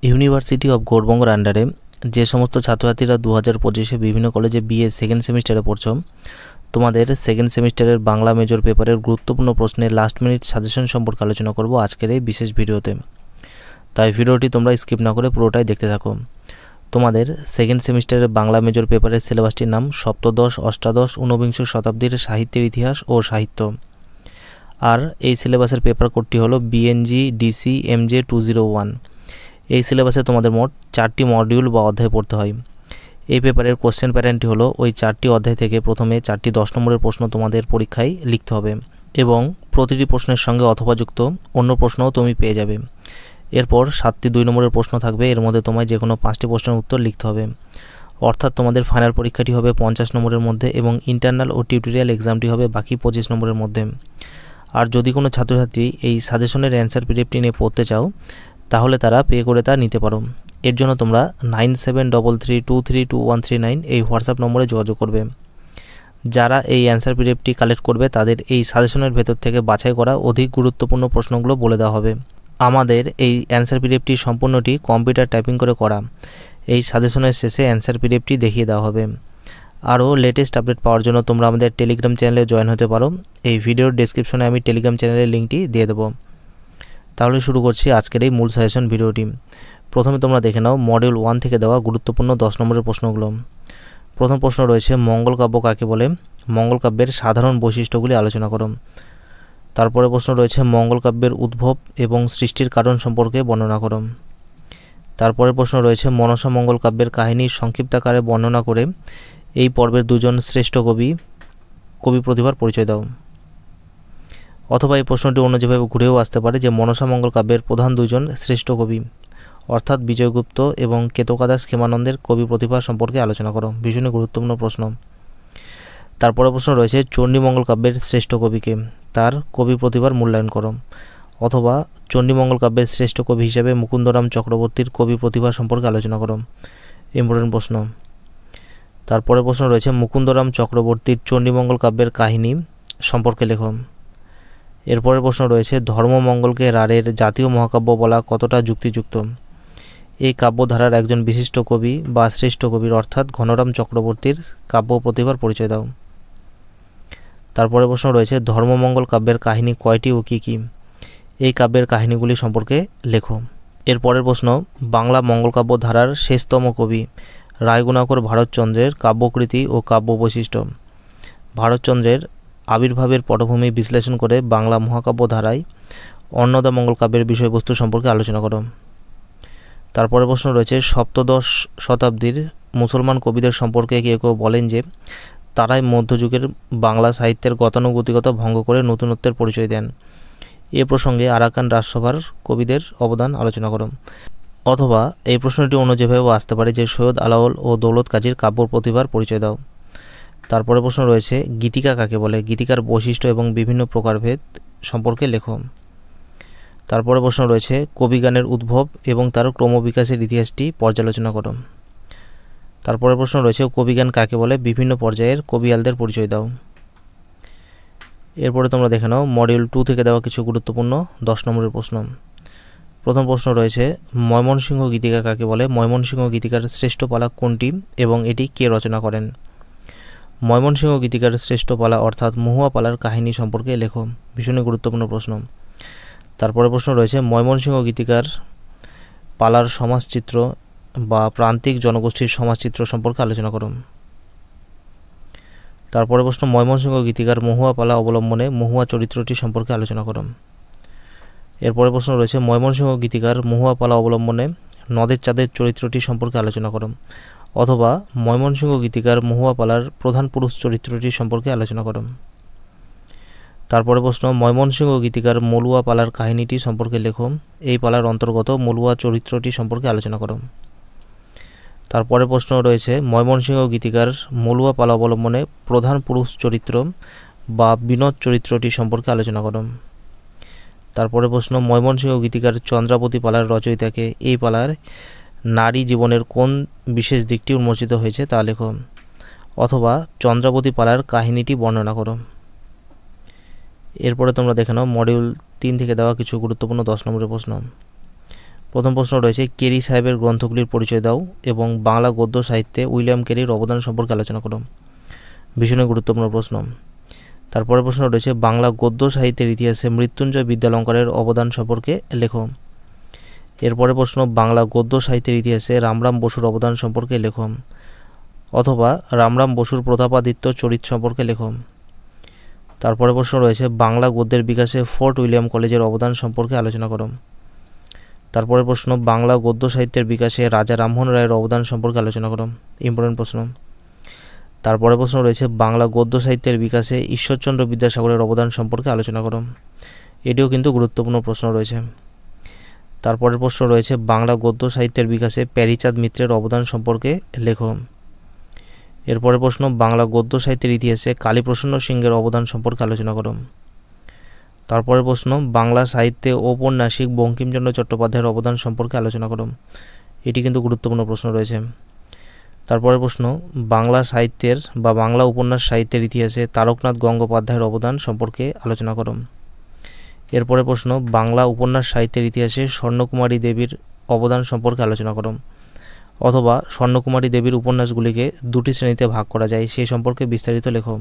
University of গৌড়বঙ্গর আন্ডারে যে সমস্ত ছাত্রছাত্রীরা 2025-এ বিভিন্ন কলেজে বিএ সেকেন্ড সেমিস্টারে পড়ছো, তোমাদের সেকেন্ড সেমিস্টারের বাংলা মেজর পেপারের গুরুত্বপূর্ণ প্রশ্নের লাস্ট মিনিট সাজেশন সম্পর্কে আলোচনা করব আজকের এই বিশেষ ভিডিওতে। তাই ভিডিওটি তোমরা স্কিপ না করে পুরোটাই দেখতে থাকো। তোমাদের সেকেন্ড সেমিস্টারের বাংলা মেজর পেপারের সিলেবাসটির নাম সপ্তদশ, অষ্টাদশ, ঊনবিংশ শতাব্দীর সাহিত্যের ইতিহাস ও সাহিত্য। আর এই সিলেবাসের পেপার কোডটি হলো BNG DC MJ 201। এই সিলেবাসে তোমাদের মোট 4টি মডিউল বা অধ্যায় পড়তে হয়। এই পেপারের কোশ্চেন প্যাটার্নটি হলো ওই 4টি অধ্যায় থেকে প্রথমে 4টি 10 নম্বরের প্রশ্ন তোমাদের পরীক্ষায় লিখতে হবে এবং প্রতিটি প্রশ্নের সঙ্গে অথবাযুক্ত অন্য প্রশ্নও তুমি পেয়ে যাবে। এরপর 7টি 2 নম্বরের প্রশ্ন থাকবে, এর মধ্যে তোমায় যে কোনো 5টি প্রশ্নের উত্তর লিখতে হবে। অর্থাৎ তোমাদের ফাইনাল পরীক্ষাটি হবে 50 নম্বরের মধ্যে এবং ইন্টারনাল ও টিউটোরিয়াল এক্সামটি হবে বাকি 25 নম্বরের মধ্যে। আর যদি কোনো ছাত্রছাত্রী এই সাজেশনের অ্যান্সার পিডিএফটি নিয়ে পড়তে চাও, তাহলে তারা পে করে তা নিতে পারো। এর জন্য তোমরা 9733232139 এই হোয়াটসঅ্যাপ নম্বরে যোগাযোগ করবে। যারা এই অ্যান্সার পিডিএফটি কালেক্ট করবে তাদের এই সাজেশনের ভেতর থেকে বাছাই করা অধিক গুরুত্বপূর্ণ প্রশ্নগুলো বলে দেওয়া হবে। আমাদের এই অ্যান্সার পিডিএফটি সম্পূর্ণটি কম্পিউটার টাইপিং করে করা। এই সাজেশনের শেষে অ্যান্সার পিডিএফটি দেখিয়ে দেওয়া হবে। আরও লেটেস্ট আপডেট পাওয়ার জন্য তোমরা আমাদের টেলিগ্রাম চ্যানেলে জয়েন হতে পারো। এই ভিডিওর ডেসক্রিপশনে আমি টেলিগ্রাম চ্যানেলের লিঙ্কটি দিয়ে দেবো। তাহলে শুরু করছি আজকের এই মূল সাজেশন ভিডিওটি। প্রথমে তোমরা দেখে নাও মডিউল 1 থেকে দেওয়া গুরুত্বপূর্ণ 10 নম্বরের প্রশ্নগুলো। প্রথম প্রশ্ন রয়েছে মঙ্গল কাব্য কাকে বলে? মঙ্গল কাব্যের সাধারণ বৈশিষ্ট্যগুলি আলোচনা করো। তারপরে প্রশ্ন রয়েছে মঙ্গল কাব্যের উদ্ভব এবং সৃষ্টির কারণ সম্পর্কে বর্ণনা করো। তারপরে প্রশ্ন রয়েছে মনসা মঙ্গল কাব্যের কাহিনী সংক্ষিপ্তাকারে বর্ণনা করে এই পর্বের দুজন শ্রেষ্ঠ কবি প্রতিভার পরিচয় দাও। অথবা এই প্রশ্নটি অন্য যেভাবে ঘুরেও আসতে পারে যে মনসা মঙ্গল কাব্যের প্রধান দুজন শ্রেষ্ঠ কবি অর্থাৎ বিজয়গুপ্ত এবং কেতকাদাস ক্ষেমানন্দের কবি প্রতিভা সম্পর্কে আলোচনা করো। ভীষণই গুরুত্বপূর্ণ প্রশ্ন। তারপরে প্রশ্ন রয়েছে চণ্ডীমঙ্গল কাব্যের শ্রেষ্ঠ কবিকে, তার কবি প্রতিভার মূল্যায়ন করো। অথবা চণ্ডীমঙ্গল কাব্যের শ্রেষ্ঠ কবি হিসেবে মুকুন্দরাম চক্রবর্তীর কবি প্রতিভা সম্পর্কে আলোচনা করো। ইম্পর্টেন্ট প্রশ্ন। তারপরে প্রশ্ন রয়েছে মুকুন্দরাম চক্রবর্তীর চণ্ডীমঙ্গল কাব্যের কাহিনী সম্পর্কে লেখো। এরপরের প্রশ্ন রয়েছে ধর্মমঙ্গলকে রাঢ়ের জাতীয় মহাকাব্য বলা কতটা যুক্তিযুক্ত? এই কাব্যধারার একজন বিশিষ্ট কবি বা শ্রেষ্ঠ কবির অর্থাৎ ঘনরাম চক্রবর্তীর কাব্য প্রতিভার পরিচয় দাও। তারপরে প্রশ্ন রয়েছে ধর্মমঙ্গল কাব্যের কাহিনী কয়টি ও কী কী? এই কাব্যের কাহিনীগুলি সম্পর্কে লেখো। এরপরের প্রশ্ন বাংলা মঙ্গল কাব্য ধারার শেষতম কবি রায়গুণাকর ভারতচন্দ্রের কাব্যকৃতি ও কাব্য বৈশিষ্ট্য। ভারতচন্দ্রের আবির্ভাবের পটভূমি বিশ্লেষণ করে বাংলা মহাকাব্য ধারায় অন্নদামঙ্গল কাব্যের বিষয়বস্তু সম্পর্কে আলোচনা করো। তারপরে প্রশ্ন রয়েছে সপ্তদশ শতাব্দীর মুসলমান কবিদের সম্পর্কে কেউ কেউ বলেন যে তারাই মধ্যযুগের বাংলা সাহিত্যের গতানুগতিকতা ভঙ্গ করে নতুনত্বের পরিচয় দেন। এ প্রসঙ্গে আরাকান রাজসভার কবিদের অবদান আলোচনা করো। অথবা এই প্রশ্নটি অন্য যেভাবেও আসতে পারে যে সৈয়দ আলাওল ও দৌলত কাজীর কাব্য প্রতিভার পরিচয় দাও। তারপরে প্রশ্ন রয়েছে গীতিকা কাকে বলে? গীতিকার বৈশিষ্ট্য এবং বিভিন্ন প্রকারভেদ সম্পর্কে লেখো। তারপরে প্রশ্ন রয়েছে কবিগানের উদ্ভব এবং তার ক্রমবিকাশের ইতিহাসটি পর্যালোচনা করো। তারপরে প্রশ্ন রয়েছে কবিগান কাকে বলে? বিভিন্ন পর্যায়ের কবিয়ালদের পরিচয় দাও। এরপরে তোমরা দেখে নাও মডিউল 2 থেকে দেওয়া কিছু গুরুত্বপূর্ণ 10 নম্বরের প্রশ্ন। প্রথম প্রশ্ন রয়েছে ময়মনসিংহ গীতিকা কাকে বলে? ময়মনসিংহ গীতিকার শ্রেষ্ঠ পালা কোনটি এবং এটি কে রচনা করেন? ময়মনসিংহ গীতিকার শ্রেষ্ঠ পালা অর্থাৎ মহুয়া পালার কাহিনী সম্পর্কে লেখো। ভীষণই গুরুত্বপূর্ণ প্রশ্ন। তারপরে প্রশ্ন রয়েছে ময়মনসিংহ গীতিকার পালার সমাজচিত্র বা প্রান্তিক জনগোষ্ঠীর সমাজচিত্র সম্পর্কে আলোচনা করো। তারপরে প্রশ্ন ময়মনসিংহ গীতিকার মহুয়া পালা অবলম্বনে মহুয়া চরিত্রটি সম্পর্কে আলোচনা করো। এরপরে প্রশ্ন রয়েছে ময়মনসিংহ গীতিকার মহুয়া পালা অবলম্বনে নদের চাঁদের চরিত্রটি সম্পর্কে আলোচনা করো। অথবা ময়মনসিংহ গীতিকার মহুয়া পালার প্রধান পুরুষ চরিত্রটি সম্পর্কে আলোচনা করো। তারপরে প্রশ্ন ময়মনসিংহ গীতিকার মলুয়া পালার কাহিনীটি সম্পর্কে লেখো। এই পালার অন্তর্গত মলুয়া চরিত্রটি সম্পর্কে আলোচনা করো। তারপরে প্রশ্ন রয়েছে ময়মনসিংহ গীতিকার মলুয়া পালা অবলম্বনে প্রধান পুরুষ চরিত্র বা বিনোদ চরিত্রটি সম্পর্কে আলোচনা করো। তারপরে প্রশ্ন ময়মনসিংহ গীতিকার চন্দ্রাবতী পালার রচয়িতাকে? এই পালার নারী জীবনের কোন বিশেষ দিকটি উন্মোচিত হয়েছে তা লেখো। অথবা চন্দ্রাবতী পালার কাহিনীটি বর্ণনা করো। এরপরে তোমরা দেখে নাও মডিউল 3 থেকে দেওয়া কিছু গুরুত্বপূর্ণ 10 নম্বরের প্রশ্ন। প্রথম প্রশ্ন রয়েছে কেরি সাহেবের গ্রন্থগুলির পরিচয় দাও এবং বাংলা গদ্য সাহিত্যে উইলিয়াম কেরির অবদান সম্পর্কে আলোচনা করো। ভীষণই গুরুত্বপূর্ণ প্রশ্ন। তারপরে প্রশ্ন রয়েছে বাংলা গদ্য সাহিত্যের ইতিহাসে মৃত্যুঞ্জয় বিদ্যালঙ্কারের অবদান সম্পর্কে লেখো। এরপরে প্রশ্ন বাংলা গদ্য সাহিত্যের ইতিহাসে রামরাম বসুর অবদান সম্পর্কে লেখো, অথবা রামরাম বসুর প্রতাপাদিত্য চরিত সম্পর্কে লেখো। তারপরে প্রশ্ন রয়েছে বাংলা গদ্যের বিকাশে ফোর্ট উইলিয়াম কলেজের অবদান সম্পর্কে আলোচনা করো। তারপরে প্রশ্ন বাংলা গদ্য সাহিত্যের বিকাশে রাজা রামমোহন রায়ের অবদান সম্পর্কে আলোচনা করো। ইম্পর্টেন্ট প্রশ্ন। তারপরে প্রশ্ন রয়েছে বাংলা গদ্য সাহিত্যের বিকাশে ঈশ্বরচন্দ্র বিদ্যাসাগরের অবদান সম্পর্কে আলোচনা করো। এটিও কিন্তু গুরুত্বপূর্ণ প্রশ্ন রয়েছে। তারপরের প্রশ্ন রয়েছে বাংলা গদ্য সাহিত্যের বিকাশে প্যারীচাঁদ মিত্রের অবদান সম্পর্কে লেখো। এরপরে প্রশ্ন বাংলা গদ্য সাহিত্যের ইতিহাসে কালীপ্রসন্ন সিংহের অবদান সম্পর্কে আলোচনা করো। তারপরে প্রশ্ন বাংলা সাহিত্যে ঔপন্যাসিক বঙ্কিমচন্দ্র চট্টোপাধ্যায়ের অবদান সম্পর্কে আলোচনা করো। এটি কিন্তু গুরুত্বপূর্ণ প্রশ্ন রয়েছে। তারপরে প্রশ্ন বাংলা সাহিত্যের বা বাংলা উপন্যাস সাহিত্যের ইতিহাসে তারকনাথ গঙ্গোপাধ্যায়ের অবদান সম্পর্কে আলোচনা করো। এরপরে প্রশ্ন বাংলা উপন্যাস সাহিত্যের ইতিহাসে স্বর্ণকুমারী দেবীর অবদান সম্পর্কে আলোচনা করো, অথবা স্বর্ণকুমারী দেবীর উপন্যাসগুলিকে দুটি শ্রেণীতে ভাগ করা যায় সেই সম্পর্কে বিস্তারিত লেখো।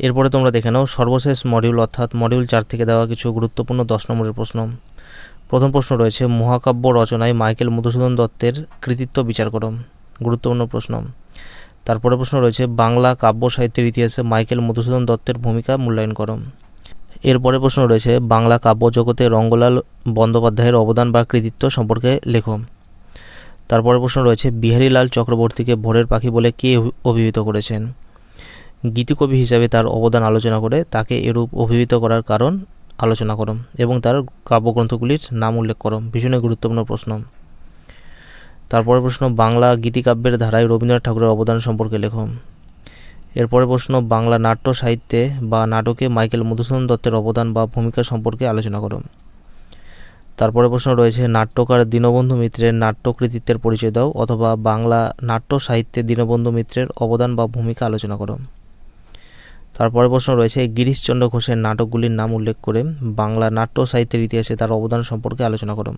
এরপরে তোমরা দেখে নাও সর্বশেষ মডিউল অর্থাৎ মডিউল 4 থেকে দেওয়া কিছু গুরুত্বপূর্ণ 10 নম্বরের প্রশ্ন। প্রথম প্রশ্ন রয়েছে মহাকাব্য রচনায় মাইকেল মধুসূদন দত্তের কৃতিত্ব বিচার করো। গুরুত্বপূর্ণ প্রশ্ন। তারপরে প্রশ্ন রয়েছে বাংলা কাব্য সাহিত্যের ইতিহাসে মাইকেল মধুসূদন দত্তের ভূমিকা মূল্যায়ন করো। এরপরে প্রশ্ন রয়েছে বাংলা কাব্য জগতে রঙ্গলাল বন্দ্যোপাধ্যায়ের অবদান বা কৃতিত্ব সম্পর্কে লেখো। তারপরে প্রশ্ন রয়েছে বিহারীলাল চক্রবর্তীকে ভোরের পাখি বলে কে অভিহিত করেছেন? গীতিকবি হিসাবে তার অবদান আলোচনা করে তাকে এরূপ অভিহিত করার কারণ আলোচনা করো এবং তার কাব্যগ্রন্থগুলির নাম উল্লেখ করো। ভীষণই গুরুত্বপূর্ণ প্রশ্ন। তারপরে প্রশ্ন বাংলা গীতিকাব্যের ধারায় রবীন্দ্রনাথ ঠাকুরের অবদান সম্পর্কে লেখো। এরপরে প্রশ্ন বাংলা নাট্য সাহিত্যে বা নাটকে মাইকেল মধুসূদন দত্তের অবদান বা ভূমিকা সম্পর্কে আলোচনা করো। তারপরে প্রশ্ন রয়েছে নাট্যকার দীনবন্ধু মিত্রের নাট্যকৃতিত্বের পরিচয় দাও, অথবা বাংলা নাট্য সাহিত্যে দীনবন্ধু মিত্রের অবদান বা ভূমিকা আলোচনা করো। তারপরে প্রশ্ন রয়েছে গিরিশচন্দ্র ঘোষের নাটকগুলির নাম উল্লেখ করে বাংলা নাট্য সাহিত্যের ইতিহাসে তার অবদান সম্পর্কে আলোচনা করো।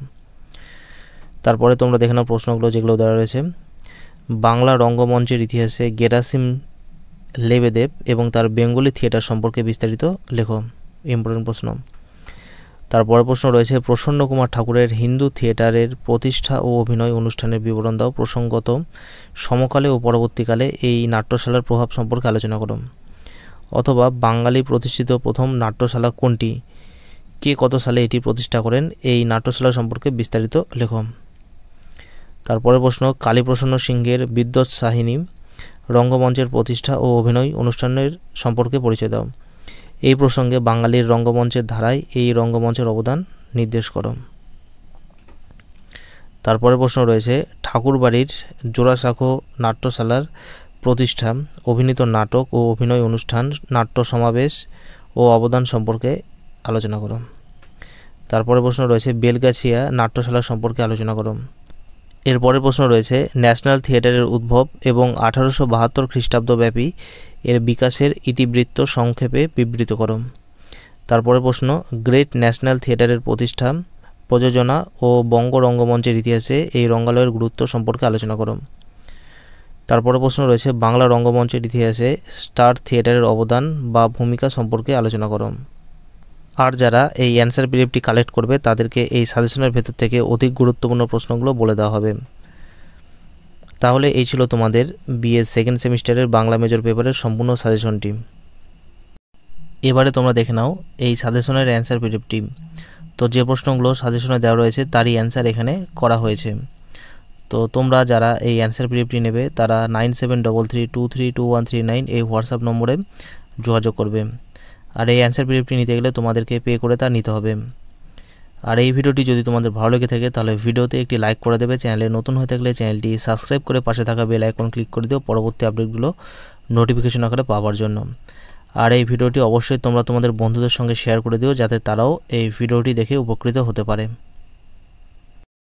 তারপরে তোমরা দেখে নাও প্রশ্নগুলো যেগুলো দেওয়া রয়েছে বাংলা রঙ্গমঞ্চের ইতিহাসে গেরাসিম লেবেদেব এবং তার বেঙ্গলি থিয়েটার সম্পর্কে বিস্তারিত লেখো। ইম্পর্টেন্ট প্রশ্ন। তারপরে প্রশ্ন রয়েছে প্রসন্ন কুমার ঠাকুরের হিন্দু থিয়েটারের প্রতিষ্ঠা ও অভিনয় অনুষ্ঠানের বিবরণ দাও। প্রসঙ্গত সমকালে ও পরবর্তীকালে এই নাট্যশালার প্রভাব সম্পর্কে আলোচনা করো। অথবা বাঙালি প্রতিষ্ঠিত প্রথম নাট্যশালা কোনটি, কে কত সালে এটি প্রতিষ্ঠা করেন, এই নাট্যশালা সম্পর্কে বিস্তারিত লেখো। তারপরে প্রশ্ন কালীপ্রসন্ন সিংহের বিদ্যোৎসাহিনী রঙ্গমঞ্চের প্রতিষ্ঠা ও অভিনয় অনুষ্ঠানের সম্পর্কে পরিচয় দাও। এই প্রসঙ্গে বাঙালির রঙ্গমঞ্চের ধারায় এই রঙ্গমঞ্চের অবদান নির্দেশ করো। তারপরে প্রশ্ন রয়েছে ঠাকুরবাড়ির জোড়াসাঁকো নাট্যশালার প্রতিষ্ঠা, অভিনীত নাটক ও অভিনয় অনুষ্ঠান, নাট্য সমাবেশ ও অবদান সম্পর্কে আলোচনা করো। তারপরে প্রশ্ন রয়েছে বেলগাছিয়া নাট্যশালা সম্পর্কে আলোচনা করো। এরপরে প্রশ্ন রয়েছে ন্যাশনাল থিয়েটারের উদ্ভব এবং 1872 খ্রিস্টাব্দ ব্যাপী এর বিকাশের ইতিবৃত্ত সংক্ষেপে বিবৃত করো। তারপরে প্রশ্ন গ্রেট ন্যাশনাল থিয়েটারের প্রতিষ্ঠা, প্রযোজনা ও বঙ্গ রঙ্গমঞ্চের ইতিহাসে এই রঙ্গালয়ের গুরুত্ব সম্পর্কে আলোচনা করো। তারপরে প্রশ্ন রয়েছে বাংলা রঙ্গমঞ্চের ইতিহাসে স্টার থিয়েটারের অবদান বা ভূমিকা সম্পর্কে আলোচনা করো। আর যারা এই অ্যান্সার পিডিএফটি কালেক্ট করবে তাদেরকে এই সাজেশনের ভেতর থেকে অধিক গুরুত্বপূর্ণ প্রশ্নগুলো বলে দেওয়া হবে। তাহলে এই ছিল তোমাদের বিএ সেকেন্ড সেমিস্টারের বাংলা মেজর পেপারের সম্পূর্ণ সাজেশনটি। এবারে তোমরা দেখে নাও এই সাজেশনের অ্যান্সার পিডিএফটি। তো যে প্রশ্নগুলো সাজেশনে দেওয়া রয়েছে তারই অ্যান্সার এখানে করা হয়েছে। তো তোমরা যারা এই অ্যান্সার পিডিএফটি নেবে তারা 9733232139 এই হোয়াটসঅ্যাপ নম্বরে যোগাযোগ করবে। আর এই অ্যান্সার পিডিএফটি নিতে গেলে তোমাদেরকে পে করে তা নিতে হবে। আর এই ভিডিওটি যদি তোমাদের ভালো লেগে থাকে তাহলে ভিডিওতে একটি লাইক করে দেবে। চ্যানেলে নতুন হয়ে থাকলে চ্যানেলটি সাবস্ক্রাইব করে পাশে থাকা বেল আইকন ক্লিক করে দিও পরবর্তী আপডেটগুলো নোটিফিকেশন আকারে পাওয়ার জন্য। আর এই ভিডিওটি অবশ্যই তোমরা তোমাদের বন্ধুদের সঙ্গে শেয়ার করে দিও যাতে তারাও এই ভিডিওটি দেখে উপকৃত হতে পারে।